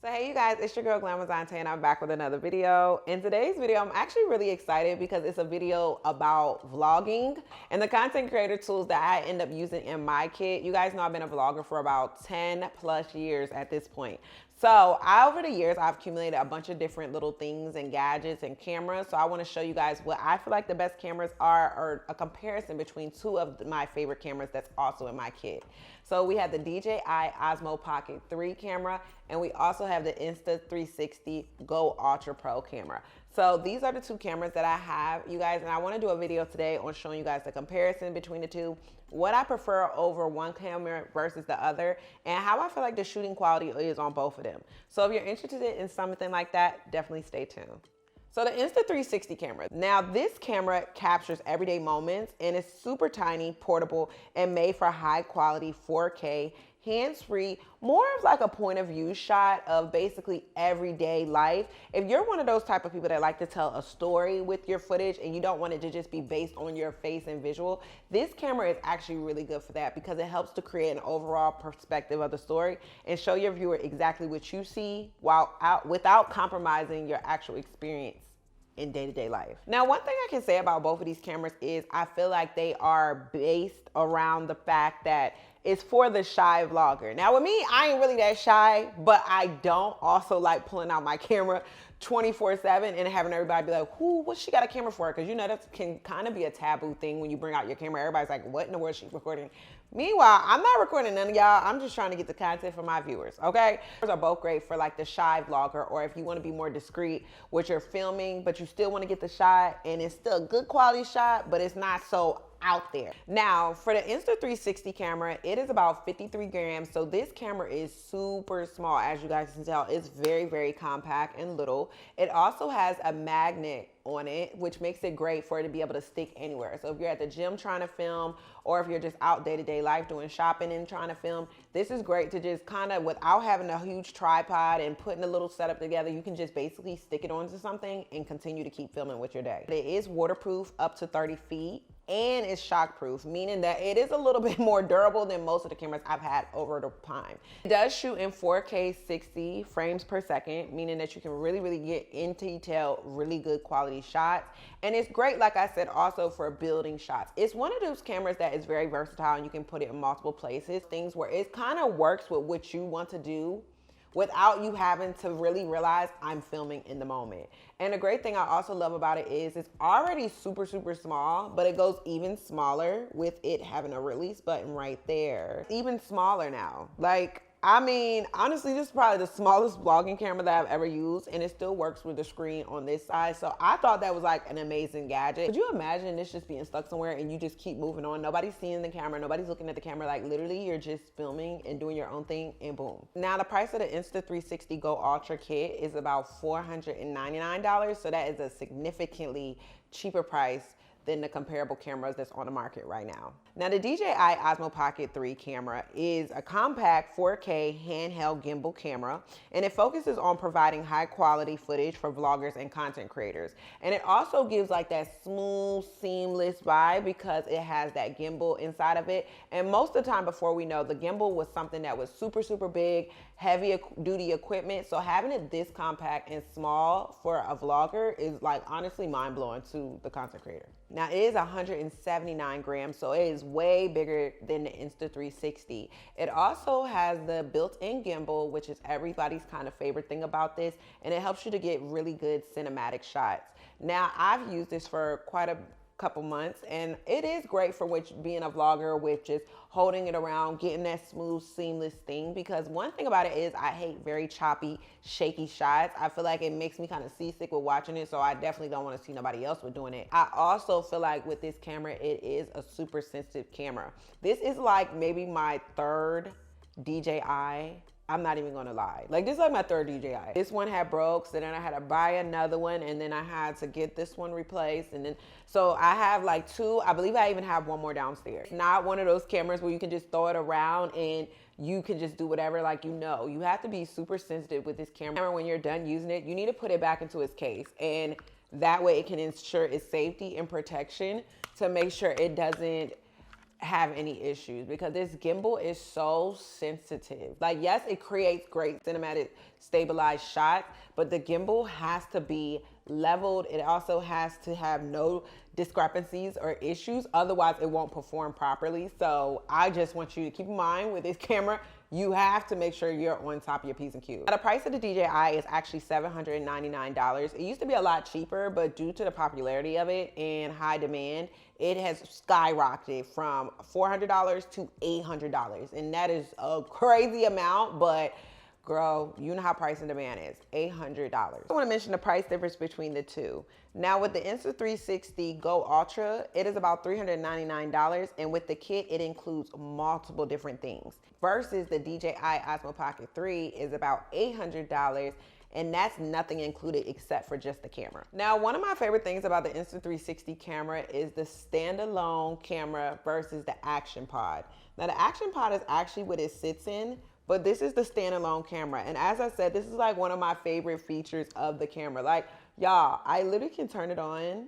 So hey you guys, it's your girl Glamazante and I'm back with another video. In today's video, I'm actually really excited because it's a video about vlogging and the content creator tools that I end up using in my kit. You guys know I've been a vlogger for about 10 plus years at this point. So over the years, I've accumulated a bunch of different little things and gadgets and cameras. So I want to show you guys what I feel like the best cameras are, or a comparison between two of my favorite cameras that's also in my kit. So we have the DJI Osmo Pocket 3 camera, and we also have the Insta360 GO Ultra Pro camera. So these are the two cameras that I have, you guys, and I want to do a video today on showing you guys the comparison between the two, what I prefer over one camera versus the other, and how I feel like the shooting quality is on both of them. So if you're interested in something like that, definitely stay tuned. So the Insta360 camera. Now this camera captures everyday moments and it's super tiny, portable, and made for high quality 4K, hands-free, more of like a point of view shot of basically everyday life. If you're one of those type of people that like to tell a story with your footage and you don't want it to just be based on your face and visual, this camera is actually really good for that because it helps to create an overall perspective of the story and show your viewer exactly what you see without compromising your actual experience in day-to-day life. Now, one thing I can say about both of these cameras is I feel like they are based around the fact that it's for the shy vlogger. Now with me, I ain't really that shy, but I don't also like pulling out my camera 24/7 and having everybody be like, who, what she got a camera for? Because you know that can kind of be a taboo thing when you bring out your camera. Everybody's like, what in the world is she recording? Meanwhile, I'm not recording none of y'all. I'm just trying to get the content for my viewers, okay? Those are both great for like the shy vlogger, or if you want to be more discreet with your filming, but you still want to get the shot and it's still a good quality shot, but it's not so out there. Now, for the Insta360 camera, it is about 53 grams. So this camera is super small. As you guys can tell, it's very, very compact and little. It also has a magnet on it, which makes it great for it to be able to stick anywhere. So if you're at the gym trying to film, or if you're just out day-to-day life doing shopping and trying to film, this is great to just kind of, without having a huge tripod and putting a little setup together, you can just basically stick it onto something and continue to keep filming with your day. It is waterproof up to 30 feet. And it's shockproof, meaning that it is a little bit more durable than most of the cameras I've had over the time. It does shoot in 4K 60 frames per second, meaning that you can really, really get in detail, really good quality shots. And it's great, like I said, also for building shots. It's one of those cameras that is very versatile and you can put it in multiple places. Things where it kind of works with what you want to do without you having to really realize I'm filming in the moment. And the great thing I also love about it is it's already super, super small, but it goes even smaller with it having a release button right there. Even smaller now. Like, I mean, honestly, this is probably the smallest vlogging camera that I've ever used, and it still works with the screen on this side. So I thought that was like an amazing gadget. Could you imagine this just being stuck somewhere and you just keep moving on? Nobody's seeing the camera, nobody's looking at the camera. Like literally you're just filming and doing your own thing and boom. Now the price of the Insta360 GO Ultra kit is about $499. So that is a significantly cheaper price than the comparable cameras that's on the market right now. Now the DJI Osmo Pocket 3 camera is a compact 4K handheld gimbal camera, and it focuses on providing high quality footage for vloggers and content creators. And it also gives like that smooth, seamless vibe because it has that gimbal inside of it. And most of the time before we know, the gimbal was something that was super, super big, heavy duty equipment. So having it this compact and small for a vlogger is like honestly mind blowing to the content creator. Now it is 179 grams, so it is way bigger than the Insta360. It also has the built-in gimbal, which is everybody's kind of favorite thing about this, and it helps you to get really good cinematic shots. Now I've used this for quite a couple months, and it is great for being a vlogger with just holding it around, getting that smooth, seamless thing. Because one thing about it is I hate very choppy, shaky shots. I feel like it makes me kind of seasick with watching it, so I definitely don't want to see nobody else with doing it. I also feel like with this camera, it is a super sensitive camera. This is like maybe my third DJI. I'm not even gonna lie. Like this is like my third DJI. This one had broke, so then I had to buy another one, and then I had to get this one replaced, and then so I have like two. I believe I even have one more downstairs. Not one of those cameras where you can just throw it around and you can just do whatever. Like, you know, you have to be super sensitive with this camera. When you're done using it, you need to put it back into its case, and that way it can ensure its safety and protection to make sure it doesn't have any issues, because this gimbal is so sensitive. Like, yes, it creates great cinematic stabilized shots, but the gimbal has to be leveled. It also has to have no discrepancies or issues, otherwise it won't perform properly. So I just want you to keep in mind with this camera, you have to make sure you're on top of your P's and Q's. Now, the price of the DJI is actually $799. It used to be a lot cheaper, but due to the popularity of it and high demand, it has skyrocketed from $400 to $800. And that is a crazy amount, but girl, you know how price and demand is, $800. I want to mention the price difference between the two. Now with the Insta360 GO Ultra, it is about $399, and with the kit, it includes multiple different things. Versus the DJI Osmo Pocket 3 is about $800, and that's nothing included except for just the camera. Now, one of my favorite things about the Insta360 camera is the standalone camera versus the action pod. Now the action pod is actually what it sits in, but this is the standalone camera. And as I said, this is like one of my favorite features of the camera. Like, y'all, I literally can turn it on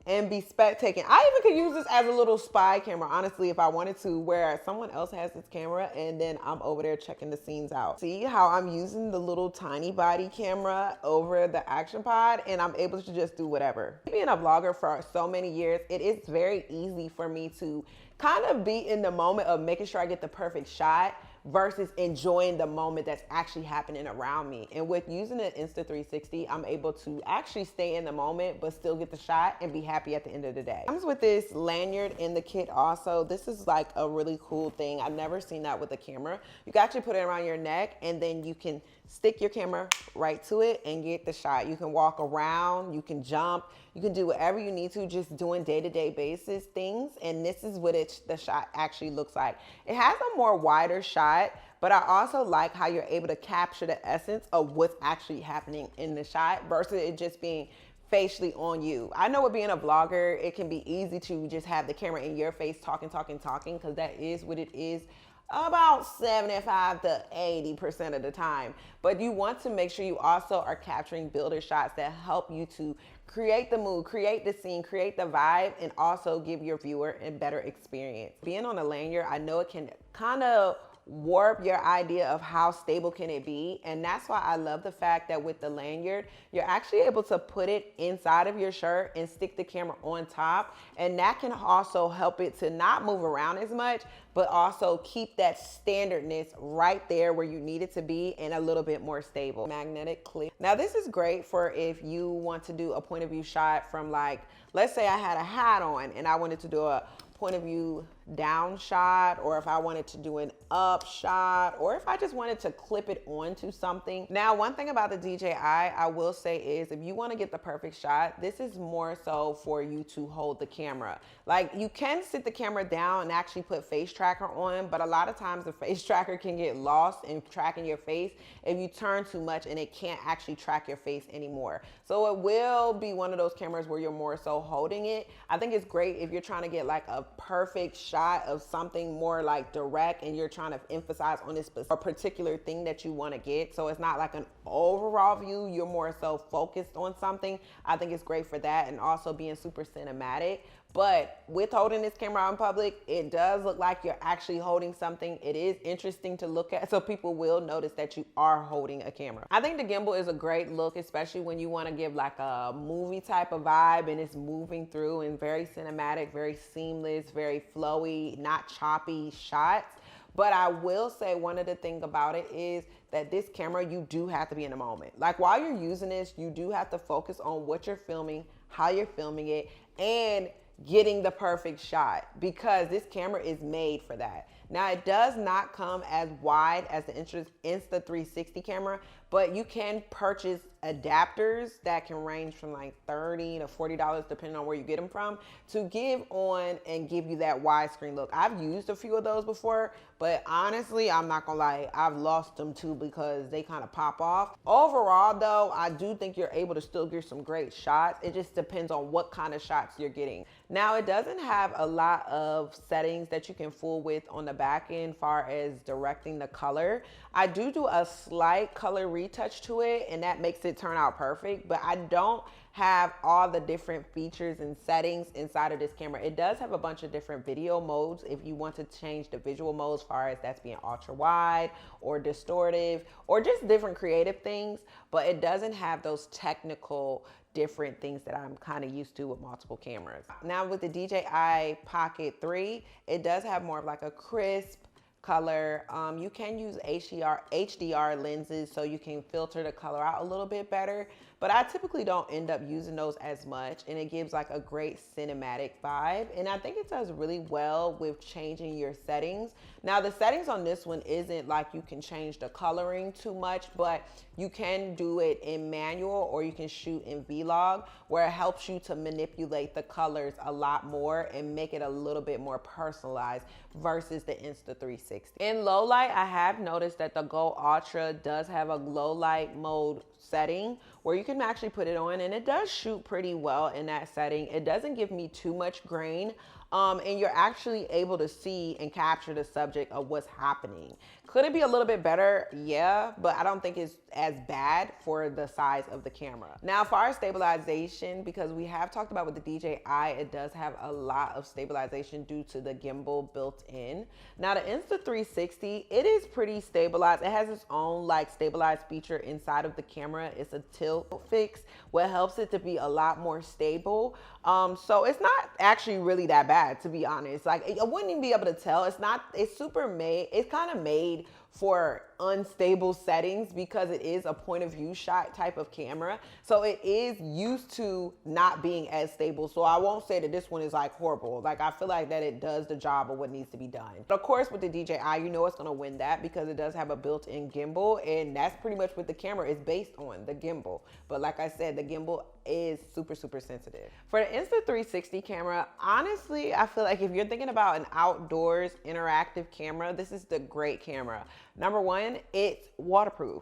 and be spectating. I even could use this as a little spy camera, honestly, if I wanted to, where someone else has this camera and then I'm over there checking the scenes out. See how I'm using the little tiny body camera over the action pod, and I'm able to just do whatever. Being a vlogger for so many years, it is very easy for me to kind of be in the moment of making sure I get the perfect shot versus enjoying the moment that's actually happening around me. And with using the Insta360, I'm able to actually stay in the moment, but still get the shot and be happy at the end of the day. Comes with this lanyard in the kit also. This is like a really cool thing. I've never seen that with a camera. You can actually put it around your neck, and then you can stick your camera right to it and get the shot. You can walk around, you can jump, you can do whatever you need to, just doing day-to-day basis things. And this is what the shot actually looks like. It has a more wider shot, but I also like how you're able to capture the essence of what's actually happening in the shot versus it just being facially on you. I know with being a vlogger, it can be easy to just have the camera in your face talking, because that is what it is about 75 to 80% of the time. But you want to make sure you also are capturing builder shots that help you to create the mood, create the scene, create the vibe, and also give your viewer a better experience. Being on a lanyard, I know it can kind of warp your idea of how stable can it be, and that's why I love the fact that with the lanyard you're actually able to put it inside of your shirt and stick the camera on top, and that can also help it to not move around as much, but also keep that standardness right there where you need it to be and a little bit more stable. Magnetic clip. Now this is great for if you want to do a point of view shot from, like, let's say I had a hat on and I wanted to do a point of view down shot, or if I wanted to do an up shot, or if I just wanted to clip it onto something. Now, one thing about the DJI, I will say, is if you want to get the perfect shot, this is more so for you to hold the camera. Like, you can sit the camera down and actually put face tracker on, but a lot of times the face tracker can get lost in tracking your face if you turn too much and it can't actually track your face anymore. So it will be one of those cameras where you're more so holding it. I think it's great if you're trying to get like a perfect shot of something more like direct and you're trying to emphasize on this particular thing that you want to get. So it's not like an overall view, you're more so focused on something. I think it's great for that, and also being super cinematic. But with holding this camera out in public, it does look like you're actually holding something. It is interesting to look at, so people will notice that you are holding a camera. I think the gimbal is a great look, especially when you want to give like a movie type of vibe and it's moving through and very cinematic, very seamless, very flowy, not choppy shots. But I will say one of the things about it is that this camera, you do have to be in the moment. Like, while you're using this, you do have to focus on what you're filming, how you're filming it, and getting the perfect shot, because this camera is made for that. Now, it does not come as wide as the Insta360 camera, but you can purchase adapters that can range from like $30 to $40, depending on where you get them from, to give on and give you that widescreen look. I've used a few of those before, but honestly, I'm not gonna lie, I've lost them too because they kind of pop off. Overall though, I do think you're able to still get some great shots. It just depends on what kind of shots you're getting. Now, it doesn't have a lot of settings that you can fool with on the back end far as directing the color. I do a slight color retouch to it, and that makes it turn out perfect, but I don't have all the different features and settings inside of this camera. It does have a bunch of different video modes if you want to change the visual modes, as far as that's being ultra wide or distortive or just different creative things, but it doesn't have those technical different things that I'm kind of used to with multiple cameras. Now with the DJI Pocket 3, it does have more of like a crisp color. You can use HDR lenses so you can filter the color out a little bit better, but I typically don't end up using those as much, and it gives like a great cinematic vibe, and I think it does really well with changing your settings. Now the settings on this one isn't like you can change the coloring too much, but you can do it in manual or you can shoot in vlog, where it helps you to manipulate the colors a lot more and make it a little bit more personalized versus the Insta360. In low light, I have noticed that the Go Ultra does have a low light mode setting where you can actually put it on, and it does shoot pretty well in that setting. It doesn't give me too much grain, and you're actually able to see and capture the subject of what's happening. Could it be a little bit better? Yeah, but I don't think it's as bad for the size of the camera. Now, as far as stabilization, because we have talked about with the DJI, it does have a lot of stabilization due to the gimbal built in. Now, the Insta360, it is pretty stabilized. It has its own like stabilized feature inside of the camera. It's a tilt fix, what helps it to be a lot more stable. So it's not actually really that bad, to be honest. Like, I wouldn't even be able to tell. It's super made. It's kind of made for unstable settings because it is a point of view shot type of camera. So it is used to not being as stable. So I won't say that this one is like horrible. Like, I feel like that it does the job of what needs to be done. But of course with the DJI, you know it's gonna win that because it does have a built-in gimbal, and that's pretty much what the camera is based on, the gimbal. But like I said, the gimbal is super, super sensitive. For the Insta360 camera, honestly, I feel like if you're thinking about an outdoors interactive camera, this is the great camera. Number one, it's waterproof.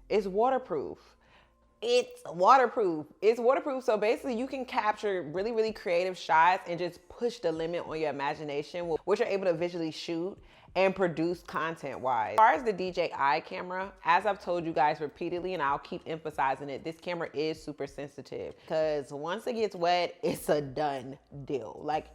It's waterproof. It's waterproof. It's waterproof. So basically you can capture really, really creative shots and just push the limit on your imagination, which you're able to visually shoot and produce content wise. As far as the DJI camera, as I've told you guys repeatedly, and I'll keep emphasizing it, this camera is super sensitive because once it gets wet, it's a done deal. Like,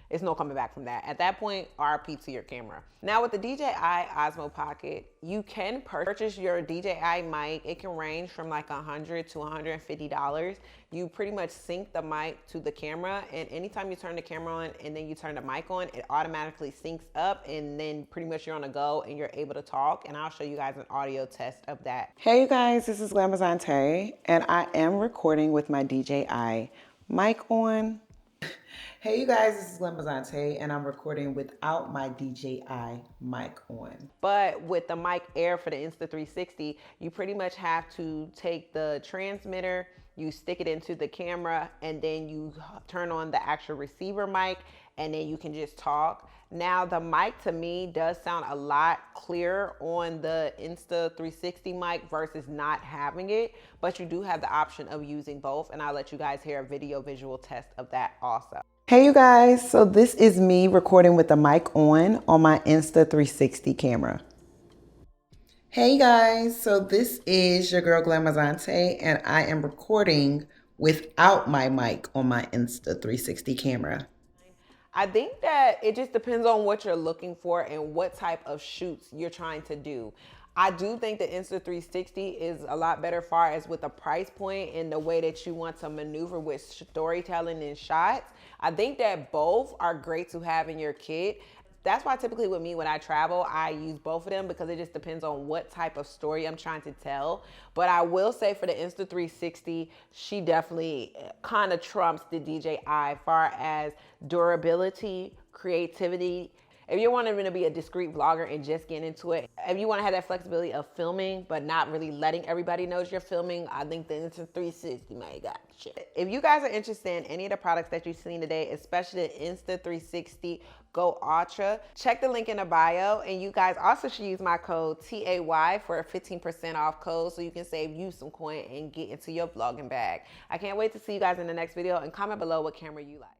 it's no coming back from that. At that point, RP to your camera. Now with the DJI Osmo Pocket, you can purchase your DJI mic. It can range from like $100 to $150. You pretty much sync the mic to the camera, and anytime you turn the camera on and then you turn the mic on, it automatically syncs up, and then pretty much you're on the go and you're able to talk. And I'll show you guys an audio test of that. Hey you guys, this is Glamazon Terry, and I am recording with my DJI mic on. Hey you guys, this is Glamazon, and I'm recording without my DJI mic on. But with the mic Air for the Insta360, you pretty much have to take the transmitter, you stick it into the camera, and then you turn on the actual receiver mic, and then you can just talk. Now the mic to me does sound a lot clearer on the Insta360 mic versus not having it, but you do have the option of using both, and I'll let you guys hear a video visual test of that also. Hey you guys, so this is me recording with the mic on my Insta360 camera. Hey guys, so this is your girl Glamazon, and I am recording without my mic on my Insta360 camera. I think that it just depends on what you're looking for and what type of shoots you're trying to do. I do think the Insta360 is a lot better far as with the price point and the way that you want to maneuver with storytelling and shots. I think that both are great to have in your kit. That's why typically with me when I travel, I use both of them because it just depends on what type of story I'm trying to tell. But I will say for the Insta360, she definitely kind of trumps the DJI far as durability, creativity. If you're wanting to be a discreet vlogger and just get into it, if you want to have that flexibility of filming but not really letting everybody know you're filming, I think the Insta360 may got shit. If you guys are interested in any of the products that you've seen today, especially the Insta360 GO Ultra, check the link in the bio, and you guys also should use my code TAY for a 15% off code so you can save you some coin and get into your vlogging bag. I can't wait to see you guys in the next video, and comment below what camera you like.